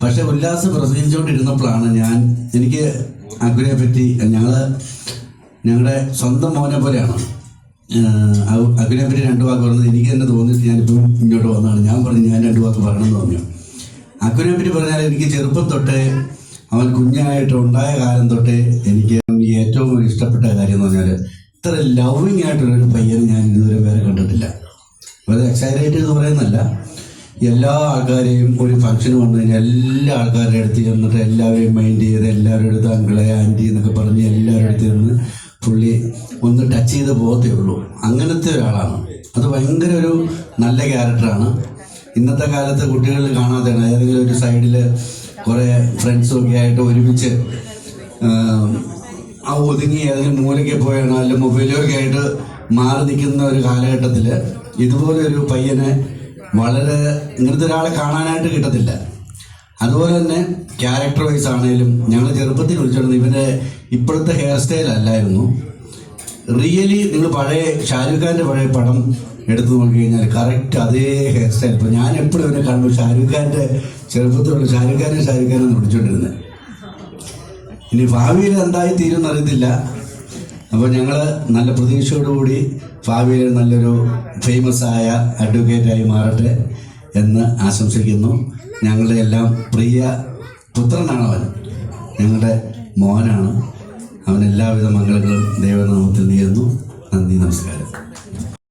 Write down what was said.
പക്ഷെ ഉല്ലാസ് പ്രസംഗിച്ചുകൊണ്ടിരുന്നപ്പോഴാണ് എനിക്ക് അക്കുനെ പറ്റി ഞങ്ങളുടെ സ്വന്തം മോനെ പോലെയാണ്. അക്കുനെ പറ്റി 2 വാക്ക് പറഞ്ഞത് എനിക്ക് തന്നെ തോന്നിയിട്ട് ഞാനിപ്പം ഇങ്ങോട്ട് വന്നതാണ്. ഞാൻ പറഞ്ഞു ഞാൻ 2 വാക്ക് പറയണമെന്ന് പറഞ്ഞു. അക്കുനെ പറ്റി പറഞ്ഞാൽ എനിക്ക് ചെറുപ്പം തൊട്ടേ, അവൻ കുഞ്ഞായിട്ട് ഉണ്ടായ കാലം തൊട്ടേ എനിക്ക് ഏറ്റവും ഇഷ്ടപ്പെട്ട കാര്യം എന്ന് പറഞ്ഞാൽ ഇത്ര ലവിങ് ആയിട്ടുള്ളൊരു പയ്യനെ ഞാൻ ഇതുവരെ വേറെ കണ്ടിട്ടില്ല. വളരെ എക്സൈറ്റഡ് എന്ന് പറയുന്നല്ല, എല്ലാ ആൾക്കാരെയും ഒരു ഫംഗ്ഷന് വന്നു കഴിഞ്ഞാൽ എല്ലാ ആൾക്കാരുടെ അടുത്ത് ചെന്നിട്ട് എല്ലാവരെയും മൈൻഡ് ചെയ്ത് എല്ലാവരുടെ അടുത്ത് അങ്കിളെ ആൻറ്റി എന്നൊക്കെ പറഞ്ഞ് എല്ലാവരുടെ അടുത്ത് നിന്ന് പുള്ളി ഒന്ന് ടച്ച് ചെയ്ത് പോകത്തേ ഉള്ളൂ. അങ്ങനത്തെ ഒരാളാണ്. അത് ഭയങ്കര ഒരു നല്ല ക്യാരക്ടറാണ്. ഇന്നത്തെ കാലത്ത് കുട്ടികളിൽ കാണാതെയാണ്. ഏതെങ്കിലും ഒരു സൈഡിൽ കുറേ ഫ്രണ്ട്സൊക്കെ ആയിട്ട് ഒരുമിച്ച് ഒതുങ്ങി ഏതെങ്കിലും മൂലയ്ക്ക് പോയാണ് അല്ലെങ്കിൽ മൊബൈലൊക്കെ ആയിട്ട് മാറി നിൽക്കുന്ന ഒരു കാലഘട്ടത്തിൽ ഇതുപോലെ ഒരു പയ്യനെ വളരെ ഇങ്ങനത്തെ ഒരാളെ കാണാനായിട്ട് കിട്ടത്തില്ല. അതുപോലെ തന്നെ ക്യാരക്ടർ വൈസ് ആണെങ്കിലും ഞങ്ങൾ ചെറുപ്പത്തിൽ വിളിച്ചോണ്ട് ഇവൻ്റെ ഇപ്പോഴത്തെ ഹെയർ സ്റ്റൈൽ അല്ലായിരുന്നു. റിയലി നിങ്ങൾ പഴയ ഷാരൂഖ് ഖാൻ്റെ പഴയ പടം എടുത്തു നോക്കി കഴിഞ്ഞാൽ കറക്റ്റ് അതേ ഹെയർ സ്റ്റൈൽ. ഇപ്പോൾ ഞാൻ എപ്പോഴും ഇവനെ കണ്ടു ഷാരൂഖ് ഖാൻ്റെ ചെറുപ്പത്തിലുള്ള ഷാരൂഖ് ഖാനെന്ന് വിളിച്ചുകൊണ്ടിരുന്നത്. ഇനി ഭാവിയിൽ എന്തായി തീരുമെന്ന് അറിയത്തില്ല. അപ്പോൾ ഞങ്ങൾ നല്ല പ്രതീക്ഷയോടുകൂടി ഭാവിയിൽ നല്ലൊരു ഫേമസ് ആയ അഡ്വക്കേറ്റായി മാറട്ടെ എന്ന് ആശംസിക്കുന്നു. ഞങ്ങളുടെ എല്ലാം പ്രിയ പുത്രനാണ് അവൻ, ഞങ്ങളുടെ മോനാണ്. അവൻ എല്ലാവിധ മംഗളങ്ങളും ദൈവനാമത്തിൽ നേരുന്നു. നന്ദി, നമസ്കാരം.